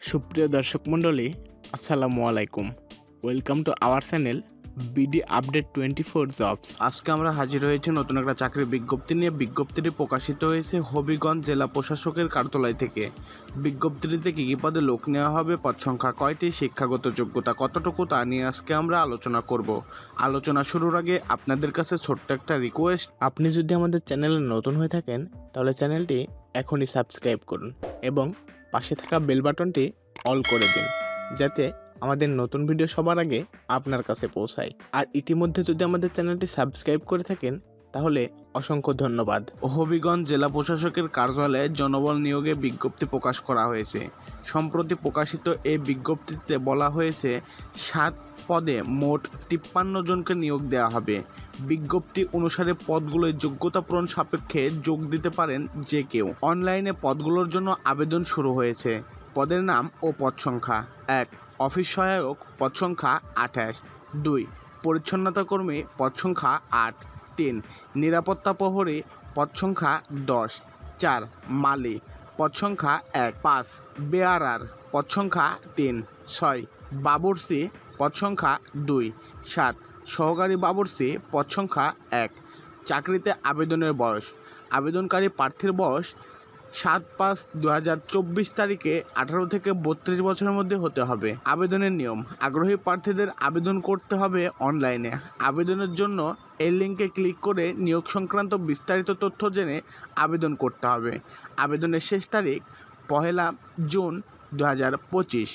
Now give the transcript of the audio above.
সুপ্রিয় দর্শক মণ্ডলী, আসসালামু আলাইকুম। Welcome to our channel BD update 24 jobs. আজকে আমরা হাজির হয়েছি নতুন একটা চাকরির বিজ্ঞপ্তি নিয়ে। বিজ্ঞপ্তিটি প্রকাশিত হয়েছে হবিগঞ্জ জেলা প্রশাসকের কার্যালয় থেকে। বিজ্ঞপ্তিটিতে কী কী পদে লোক নেওয়া হবে, পদ সংখ্যা কয়টি, শিক্ষাগত যোগ্যতা কতটুকু, তা নিয়ে আজকে আমরা আলোচনা করব। আলোচনা শুরুর আগে আপনাদের কাছে ছোট্ট একটা রিকোয়েস্ট, আপনি যদি আমাদের চ্যানেলে নতুন হয়ে থাকেন তাহলে চ্যানেলটি এখনই সাবস্ক্রাইব করুন এবং পাশে থাকা বেল বাটনটি অল করে দিন, যাতে আমাদের নতুন ভিডিও সবার আগে আপনার কাছে পৌঁছায়। আর ইতিমধ্যে যদি আমাদের চ্যানেলটি সাবস্ক্রাইব করে থাকেন তাহলে অসংখ্য ধন্যবাদ। হবিগঞ্জ জেলা প্রশাসকের কার্যালয়ে জনবল নিয়োগে বিজ্ঞপ্তি প্রকাশ করা হয়েছে। সম্প্রতি প্রকাশিত এই বিজ্ঞপ্তিতে বলা হয়েছে 7 পদে মোট 53 জনকে নিয়োগ দেওয়া হবে। বিজ্ঞপ্তি অনুসারে পদগুলোর যোগ্যতা পূরণ সাপেক্ষে যোগ দিতে পারেন যে কেউ। অনলাইনে পদগুলোর জন্য আবেদন শুরু হয়েছে। পদের নাম ও পদ সংখ্যা: 1 অফিস সহায়ক, পদ সংখ্যা 28। 2 পরিচ্ছন্নতা কর্মী, পদ সংখ্যা 8। 3 নিরাপত্তা প্রহরী, পদ সংখ্যা 10। 4 মালি, পদ সংখ্যা 1। 5 বেয়ারার, পদ সংখ্যা 3। 6 বাবুর্চি, পদ সংখ্যা 2। 7 সহকারী বাবুর্চি, পদ সংখ্যা 1। চাকরিতে আবেদনের বয়স: আবেদনকারী প্রার্থীর বয়স 7/5/2024 তারিখে 18 থেকে 32 বছরের মধ্যে হতে হবে। আবেদনের নিয়ম: আগ্রহী প্রার্থীদের আবেদন করতে হবে অনলাইনে। আবেদনের জন্য এই লিঙ্কে ক্লিক করে নিয়োগ সংক্রান্ত বিস্তারিত তথ্য জেনে আবেদন করতে হবে। আবেদনের শেষ তারিখ 1 জুন 2025।